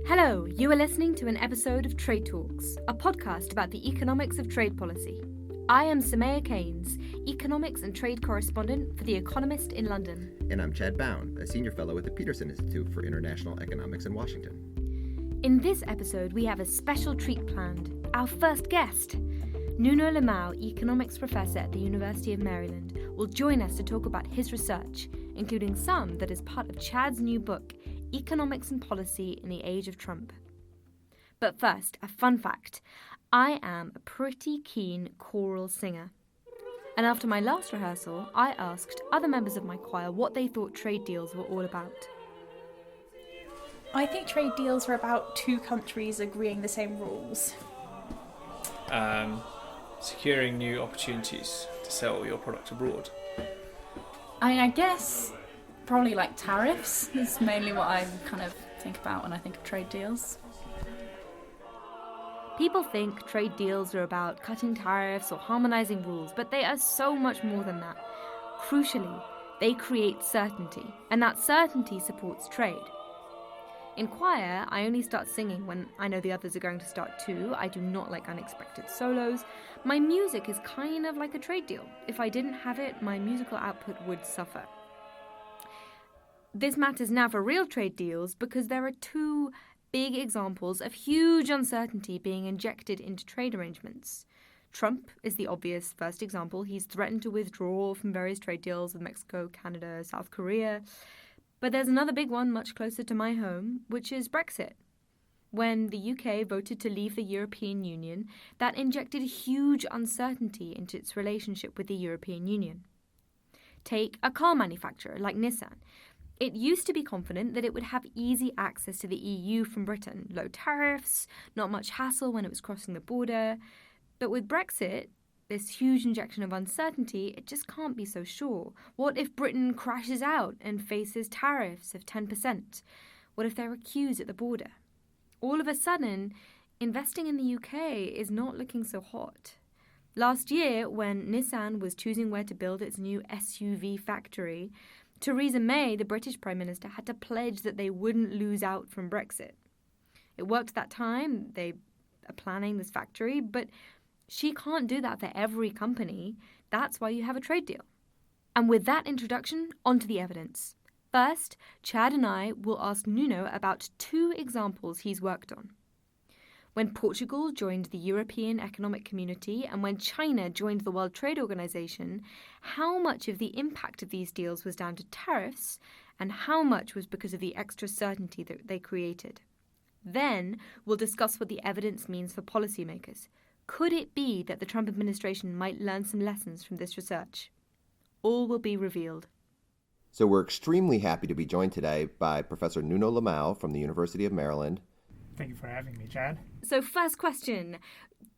Hello, you are listening to an episode of Trade Talks, a podcast about the economics of trade policy. I am Soumaya Keynes, economics and trade correspondent for The Economist in London. And I'm Bown, a senior fellow at the Peterson Institute for International Economics in Washington. In this episode, we have a special treat planned. Our first guest, Nuno Limão, economics professor at the University of Maryland, will join us to talk about his research, including some that is part of Chad's new book, Economics and Policy in the Age of Trump. But first, a fun fact. I am a pretty keen choral singer. And after my last rehearsal, I asked other members of my choir what they thought trade deals were all about. I think trade deals are about two countries agreeing the same rules. Securing new opportunities to sell your product abroad. I guess probably like tariffs is mainly what I kind of think about when I think of trade deals. People think trade deals are about cutting tariffs or harmonizing rules, but they are so much more than that. Crucially, they create certainty, and that certainty supports trade. In choir, I only start singing when I know the others are going to start too. I do not like unexpected solos. My music is kind of like a trade deal. If I didn't have it, my musical output would suffer. This matters now for real trade deals because there are two big examples of huge uncertainty being injected into trade arrangements. Trump is the obvious first example. He's threatened to withdraw from various trade deals with Mexico, Canada, South Korea. But there's another big one much closer to my home, which is Brexit. When the UK voted to leave the European Union, that injected huge uncertainty into its relationship with the European Union. Take a car manufacturer like Nissan. It used to be confident that it would have easy access to the EU from Britain, low tariffs, not much hassle when it was crossing the border. But with Brexit, this huge injection of uncertainty, it just can't be so sure. What if Britain crashes out and faces tariffs of 10%? What if there are queues at the border? All of a sudden, investing in the UK is not looking so hot. Last year, when Nissan was choosing where to build its new SUV factory, Theresa May, the British Prime Minister, had to pledge that they wouldn't lose out from Brexit. It worked that time. They are planning this factory, but she can't do that for every company. That's why you have a trade deal. And with that introduction, on to the evidence. First, Chad and I will ask Nuno about two examples he's worked on. When Portugal joined the European Economic Community and when China joined the World Trade Organization, how much of the impact of these deals was down to tariffs and how much was because of the extra certainty that they created? Then we'll discuss what the evidence means for policymakers. Could it be that the Trump administration might learn some lessons from this research? All will be revealed. So we're extremely happy to be joined today by Professor Nuno Limão from the University of Maryland. Thank you for having me, Chad. So first question,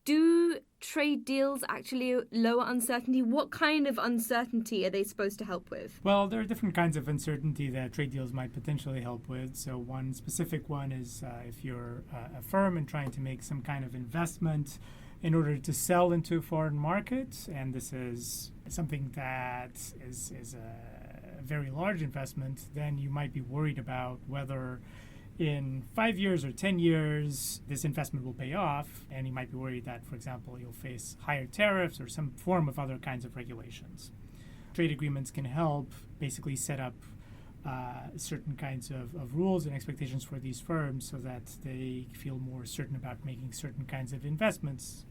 do trade deals actually lower uncertainty? What kind of uncertainty are they supposed to help with? Well, there are different kinds of uncertainty that trade deals might potentially help with. So one specific one is if you're a firm and trying to make some kind of investment in order to sell into a foreign market, and this is something that is a very large investment, then you might be worried about whether in 5 years or 10 years, this investment will pay off, and you might be worried that, for example, you'll face higher tariffs or some form of other kinds of regulations. Trade agreements can help basically set up certain kinds of rules and expectations for these firms so that they feel more certain about making certain kinds of investments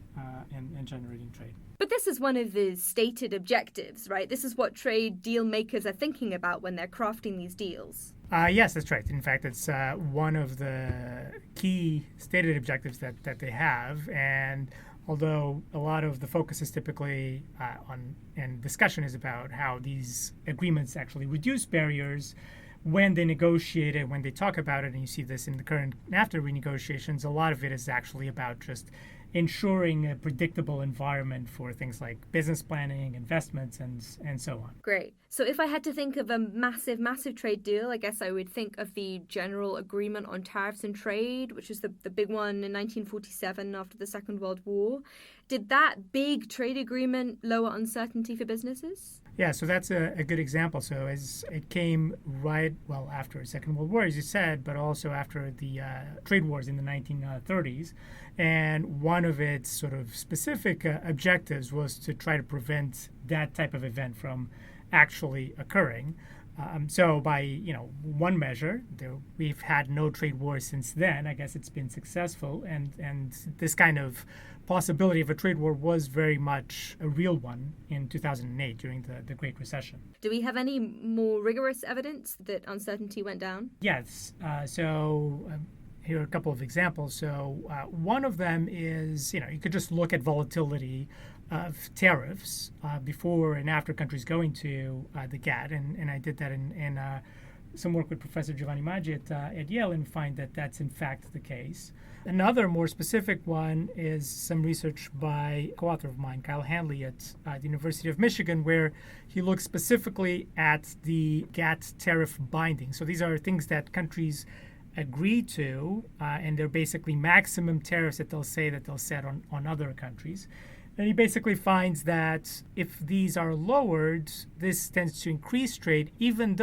and generating trade. But this is one of the stated objectives, right? This is what trade deal makers are thinking about when they're crafting these deals. Yes, that's right. In fact, it's one of the key stated objectives that they have. And although a lot of the focus is typically on and discussion is about how these agreements actually reduce barriers, when they negotiate it, when they talk about it, and you see this in the current NAFTA renegotiations, a lot of it is actually about just ensuring a predictable environment for things like business planning, investments, and so on. Great. So if I had to think of a massive, massive trade deal, I guess I would think of the General Agreement on Tariffs and Trade, which was the big one in 1947 after the Second World War. Did that big trade agreement lower uncertainty for businesses? Yeah, so that's a good example. So as it came after the Second World War, as you said, but also after the trade wars in the 1930s. And one of its sort of specific objectives was to try to prevent that type of event from actually occurring. So by one measure, we've had no trade wars since then. I guess it's been successful, and this kind of possibility of a trade war was very much a real one in 2008 during the Great Recession. Do we have any more rigorous evidence that uncertainty went down? Yes. Here are a couple of examples. So one of them is, you could just look at volatility of tariffs before and after countries going to the GATT, and I did that in some work with Professor Giovanni Maggi at Yale, and find that that's in fact the case. Another more specific one is some research by a co-author of mine, Kyle Hanley, at the University of Michigan, where he looks specifically at the GATT tariff binding. So these are things that countries agree to, and they're basically maximum tariffs that they'll set on other countries. And he basically finds that if these are lowered, this tends to increase trade, even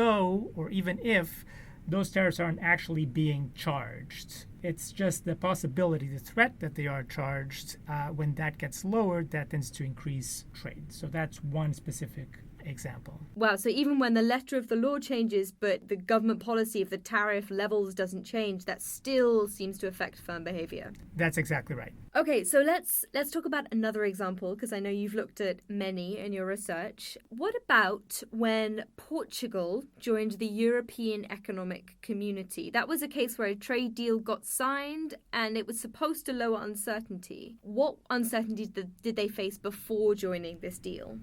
if those tariffs aren't actually being charged. It's just the possibility, the threat that they are charged. When that gets lowered, that tends to increase trade. So that's one specific example. Wow, so even when the letter of the law changes, but the government policy of the tariff levels doesn't change, that still seems to affect firm behavior. That's exactly right. Okay, so let's talk about another example, because I know you've looked at many in your research. What about when Portugal joined the European Economic Community? That was a case where a trade deal got signed and it was supposed to lower uncertainty. What uncertainty did they face before joining this deal?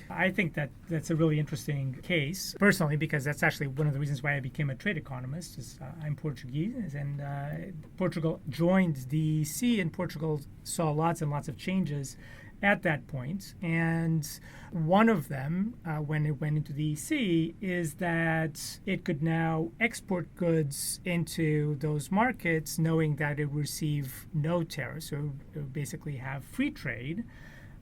I think that's a really interesting case, personally, because that's actually one of the reasons why I became a trade economist. I'm Portuguese, and Portugal joined the EC, and Portugal saw lots and lots of changes at that point. And one of them, when it went into the EC, is that it could now export goods into those markets, knowing that it would receive no tariffs, so it would basically have free trade.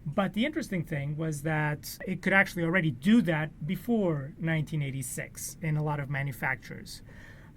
But the interesting thing was that it could actually already do that before 1986 in a lot of manufacturers.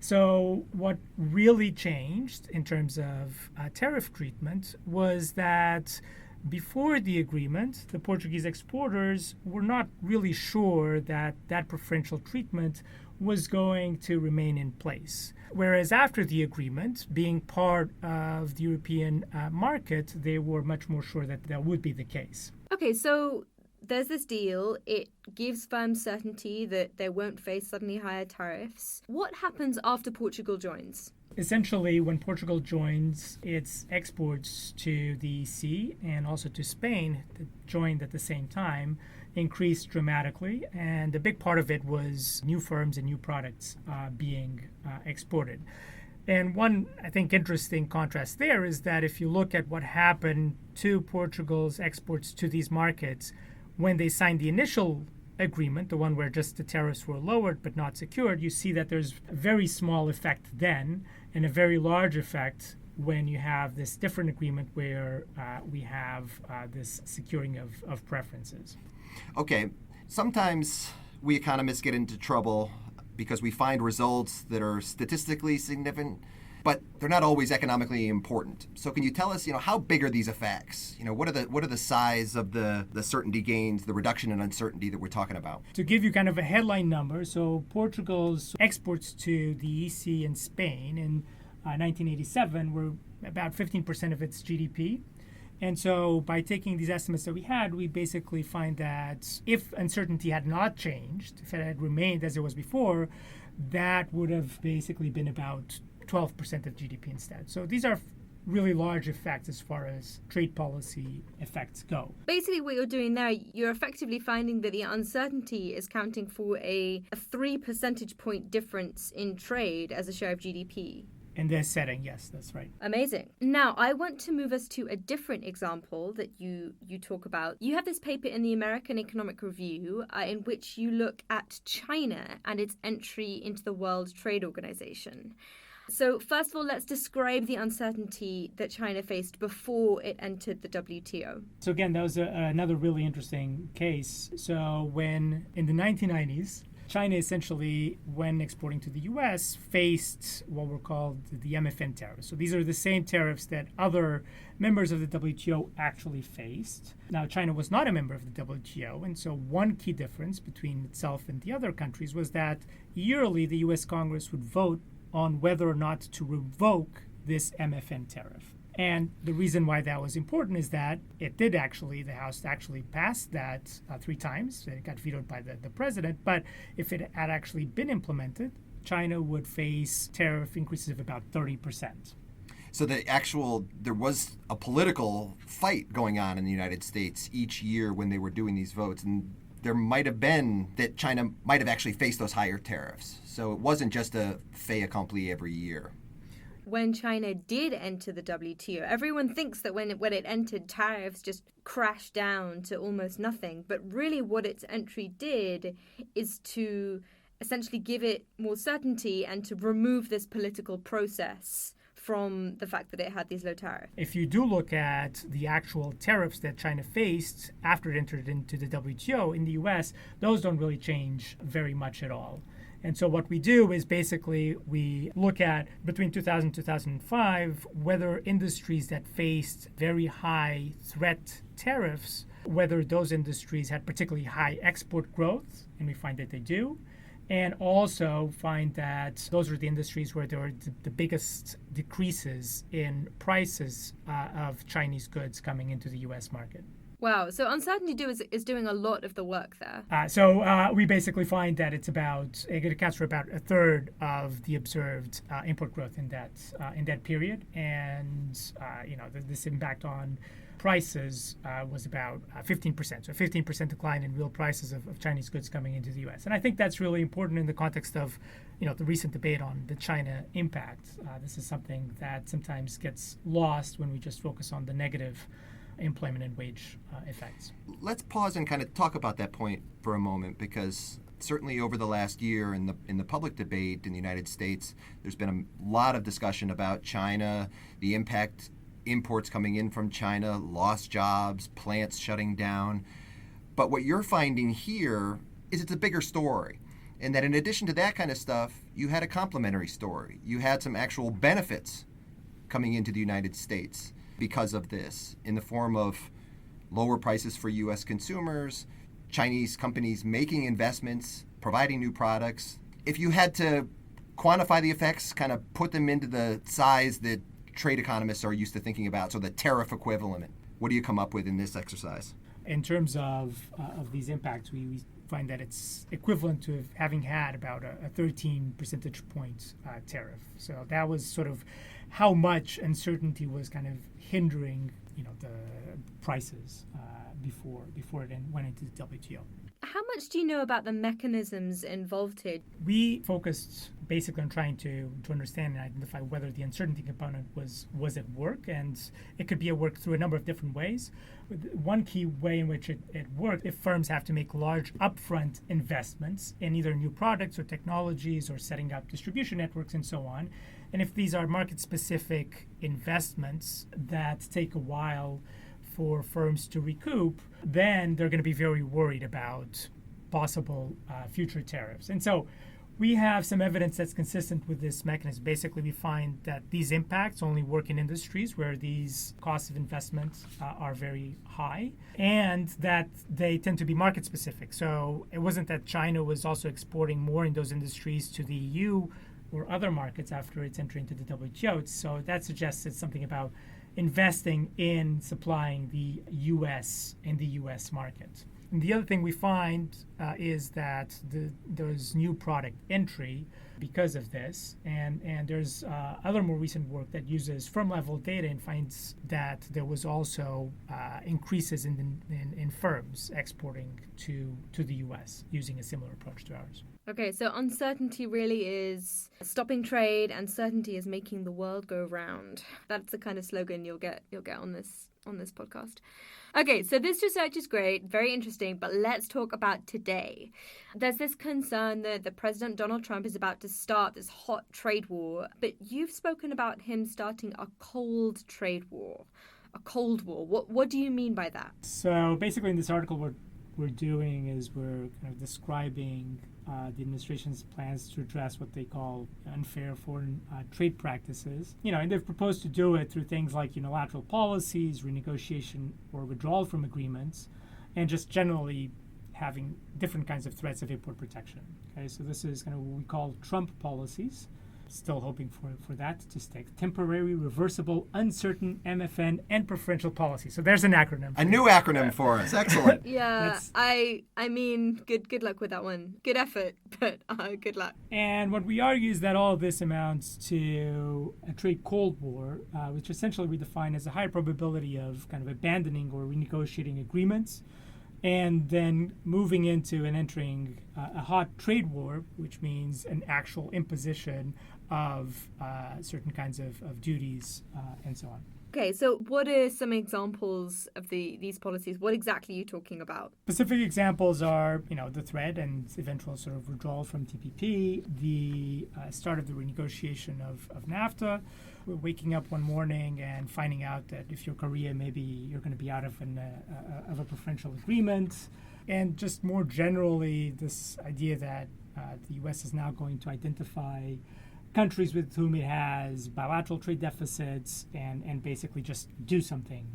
So what really changed in terms of tariff treatment was that before the agreement, the Portuguese exporters were not really sure that that preferential treatment was going to remain in place. Whereas after the agreement, being part of the European market, they were much more sure that that would be the case. Okay, so there's this deal. It gives firms certainty that they won't face suddenly higher tariffs. What happens after Portugal joins? Essentially, when Portugal joins, its exports to the EC and also to Spain, that joined at the same time, increased dramatically. And a big part of it was new firms and new products being exported. And one, I think, interesting contrast there is that if you look at what happened to Portugal's exports to these markets when they signed the initial agreement, the one where just the tariffs were lowered but not secured, you see that there's a very small effect then and a very large effect when you have this different agreement where we have this securing of preferences. Okay, sometimes we economists get into trouble because we find results that are statistically significant, but they're not always economically important. So can you tell us, how big are these effects? What are the size of the certainty gains, the reduction in uncertainty that we're talking about? To give you kind of a headline number, so Portugal's exports to the EC and Spain in 1987 were about 15% of its GDP. And so by taking these estimates that we had, we basically find that if uncertainty had not changed, if it had remained as it was before, that would have basically been about 12% of GDP instead. So these are really large effects as far as trade policy effects go. Basically what you're doing there, you're effectively finding that the uncertainty is counting for a 3 percentage point difference in trade as a share of GDP. In this setting, yes, that's right. Amazing. Now, I want to move us to a different example that you talk about. You have this paper in the American Economic Review in which you look at China and its entry into the World Trade Organization. So first of all, let's describe the uncertainty that China faced before it entered the WTO. So again, that was another really interesting case. So when in the 1990s, China essentially, when exporting to the U.S., faced what were called the MFN tariffs. So these are the same tariffs that other members of the WTO actually faced. Now, China was not a member of the WTO, and so one key difference between itself and the other countries was that yearly the U.S. Congress would vote on whether or not to revoke this MFN tariff. And the reason why that was important is that it did actually, the House actually passed that 3 times. It got vetoed by the president. But if it had actually been implemented, China would face tariff increases of about 30%. So there was a political fight going on in the United States each year when they were doing these votes. And there might have been that China might have actually faced those higher tariffs. So it wasn't just a fait accompli every year. When China did enter the WTO, everyone thinks that when it entered, tariffs just crashed down to almost nothing. But really what its entry did is to essentially give it more certainty and to remove this political process from the fact that it had these low tariffs. If you do look at the actual tariffs that China faced after it entered into the WTO in the US, those don't really change very much at all. And so what we do is basically we look at between 2000 and 2005 whether industries that faced very high threat tariffs, whether those industries had particularly high export growth, and we find that they do, and also find that those are the industries where there were the biggest decreases in prices of Chinese goods coming into the U.S. market. Wow, so uncertainty is doing a lot of the work there. We basically find that it accounts for about a third of the observed import growth in that period, and this impact on prices was about 15%. So 15% decline in real prices of Chinese goods coming into the U.S. And I think that's really important in the context of the recent debate on the China impact. This is something that sometimes gets lost when we just focus on the negative employment and wage effects. Let's pause and kind of talk about that point for a moment, because certainly over the last year in the public debate in the United States, there's been a lot of discussion about China, the impact imports coming in from China, lost jobs, plants shutting down. But what you're finding here is it's a bigger story, and that in addition to that kind of stuff, you had a complementary story. You had some actual benefits coming into the United States because of this, in the form of lower prices for U.S. consumers, Chinese companies making investments, providing new products. If you had to quantify the effects, kind of put them into the size that trade economists are used to thinking about, so the tariff equivalent, what do you come up with in this exercise? In terms of these impacts, we find that it's equivalent to having had about a 13 percentage point tariff. So that was sort of how much uncertainty was kind of hindering, the prices before it went into the WTO. How much do you know about the mechanisms involved here? We focused basically on trying to understand and identify whether the uncertainty component was at work, and it could be at work through a number of different ways. One key way in which it worked, if firms have to make large upfront investments in either new products or technologies or setting up distribution networks and so on, and if these are market-specific investments that take a while for firms to recoup, then they're going to be very worried about possible future tariffs. And so we have some evidence that's consistent with this mechanism. Basically, we find that these impacts only work in industries where these costs of investment are very high, and that they tend to be market specific. So it wasn't that China was also exporting more in those industries to the EU or other markets after its entry into the WTO. So that suggests it's something about investing in supplying the U.S. and the U.S. market. And the other thing we find is that there's new product entry because of this, and there's other more recent work that uses firm-level data and finds that there was also increases in firms exporting to the U.S. using a similar approach to ours. Okay, so uncertainty really is stopping trade, and certainty is making the world go round. That's the kind of slogan you'll get on this podcast. Okay, so this research is great, very interesting, but let's talk about today. There's this concern that the President Donald Trump is about to start this hot trade war, but you've spoken about him starting a cold trade war. A cold war. What do you mean by that? So basically in this article, what we're doing is we're kind of describing the administration's plans to address what they call unfair foreign trade practices. And they've proposed to do it through things like unilateral policies, renegotiation or withdrawal from agreements, and just generally having different kinds of threats of import protection. Okay, so this is kind of what we call Trump policies. Still hoping for that to stick. Temporary, reversible, uncertain, MFN, and preferential policy. So there's an acronym. A new acronym for us. Excellent. Yeah, I mean, good luck with that one. Good effort, but good luck. And what we argue is that all of this amounts to a trade cold war, which essentially we define as a high probability of kind of abandoning or renegotiating agreements, and then moving into and entering a hot trade war, which means an actual imposition of certain kinds of duties and so on. Okay, so what are some examples of these policies? What exactly are you talking about? Specific examples are, the threat and eventual sort of withdrawal from TPP, the start of the renegotiation of NAFTA. We're waking up one morning and finding out that if you're Korea, maybe you're going to be out of a preferential agreement. And just more generally, this idea that the U.S. is now going to identify countries with whom it has bilateral trade deficits and basically just do something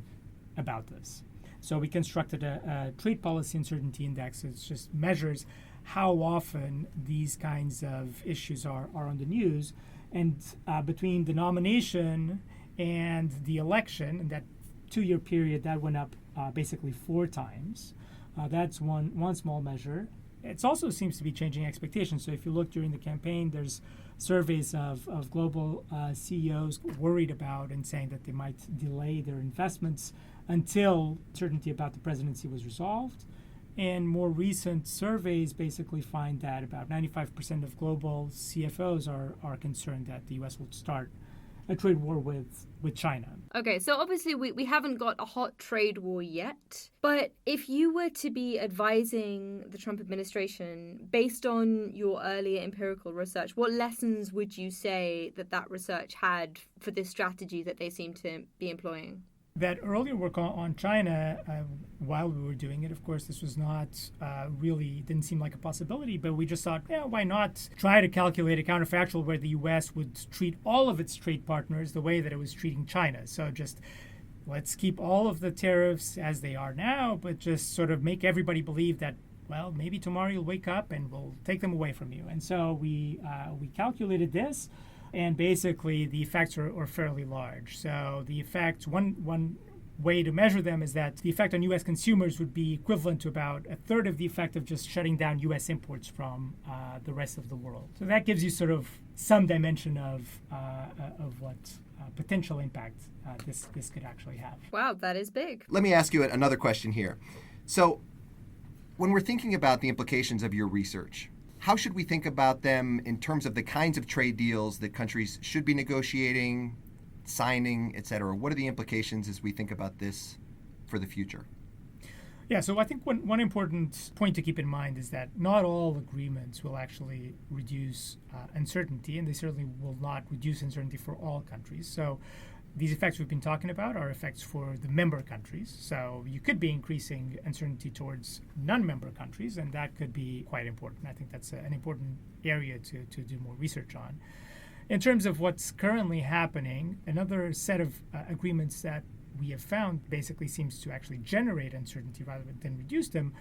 about this. So we constructed a trade policy uncertainty index. It just measures how often these kinds of issues are on the news. And between the nomination and the election, in that 2-year period, that went up basically 4 times. That's one small measure. It also seems to be changing expectations. So if you look during the campaign, there's surveys of global CEOs worried about and saying that they might delay their investments until certainty about the presidency was resolved. And more recent surveys basically find that about 95% of global CFOs are concerned that the U.S. will start a trade war with China. Okay, so obviously we haven't got a hot trade war yet, but if you were to be advising the Trump administration based on your earlier empirical research, what lessons would you say that research had for this strategy that they seem to be employing? That earlier work on China, while we were doing it, of course, this was not really, didn't seem like a possibility, but we just thought, why not try to calculate a counterfactual where the U.S. would treat all of its trade partners the way that it was treating China. So just let's keep all of the tariffs as they are now, but just sort of make everybody believe that, well, maybe tomorrow you'll wake up and we'll take them away from you. And so we calculated this. And basically, the effects are fairly large. So the effects, one way to measure them is that the effect on U.S. consumers would be equivalent to about a third of the effect of just shutting down U.S. imports from the rest of the world. So that gives you sort of some dimension of what potential impact this could actually have. Wow, that is big. Let me ask you another question here. So when we're thinking about the implications of your research, how should we think about them in terms of the kinds of trade deals that countries should be negotiating, signing, et cetera? What are the implications as we think about this for the future? Yeah, so I think one important point to keep in mind is that not all agreements will actually reduce uncertainty, and they certainly will not reduce uncertainty for all countries. So these effects we've been talking about are effects for the member countries. So you could be increasing uncertainty towards non-member countries, and that could be quite important. I think that's an important area to do more research on. In terms of what's currently happening, another set of agreements that we have found basically seems to actually generate uncertainty rather than reduce them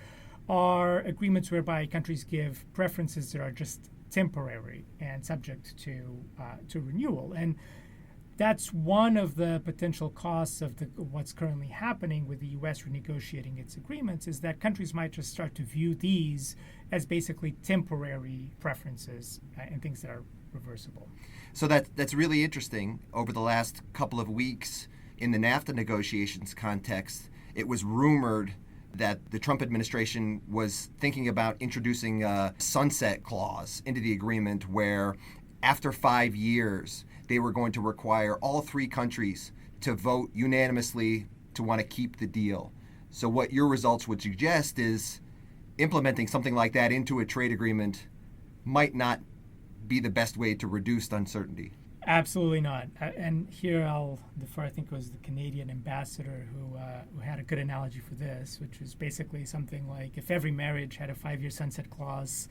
are agreements whereby countries give preferences that are just temporary and subject to renewal. And that's one of the potential costs of what's currently happening with the U.S. renegotiating its agreements is that countries might just start to view these as basically temporary preferences and things that are reversible. So that's really interesting. Over the last couple of weeks in the NAFTA negotiations context, it was rumored that the Trump administration was thinking about introducing a sunset clause into the agreement where after 5 years, they were going to require all 3 countries to vote unanimously to want to keep the deal. So what your results would suggest is implementing something like that into a trade agreement might not be the best way to reduce uncertainty. Absolutely not. And here I'll defer, I think it was the Canadian ambassador who had a good analogy for this, which was basically something like if every marriage had a 5-year sunset clause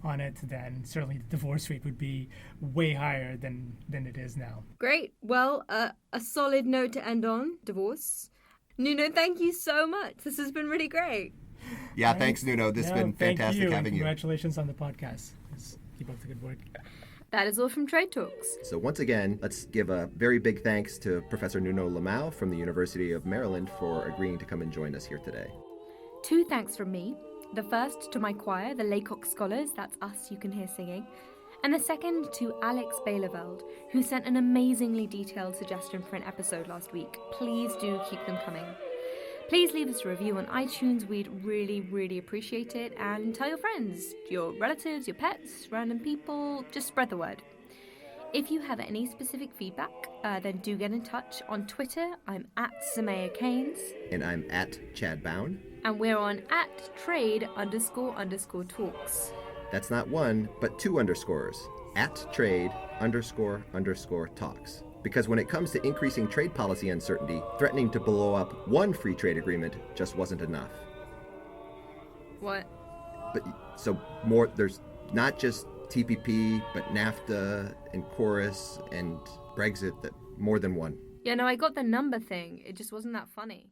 on it, then certainly the divorce rate would be way higher than it is now. Great. Well, a solid note to end on, divorce. Nuno, thank you so much. This has been really great. Yeah, thanks, Nuno. This has been fantastic having you. Congratulations on the podcast. Keep up the good work. That is all from Trade Talks. So once again, let's give a very big thanks to Professor Nuno Lamau from the University of Maryland for agreeing to come and join us here today. 2 thanks from me. The first to my choir, the Laycock Scholars, that's us you can hear singing. And the second to Alex Baileveld, who sent an amazingly detailed suggestion for an episode last week. Please do keep them coming. Please leave us a review on iTunes. We'd really, really appreciate it. And tell your friends, your relatives, your pets, random people. Just spread the word. If you have any specific feedback, then do get in touch. On Twitter, I'm at Soumaya Keynes. And I'm at Chad Bown. And we're on at trade__talks. That's not 1, but 2 underscores. At trade__talks. Because when it comes to increasing trade policy uncertainty, threatening to blow up one free trade agreement just wasn't enough. What? But so more, there's not just TPP, but NAFTA and Chorus and Brexit, that more than one. Yeah, no, I got the number thing. It just wasn't that funny.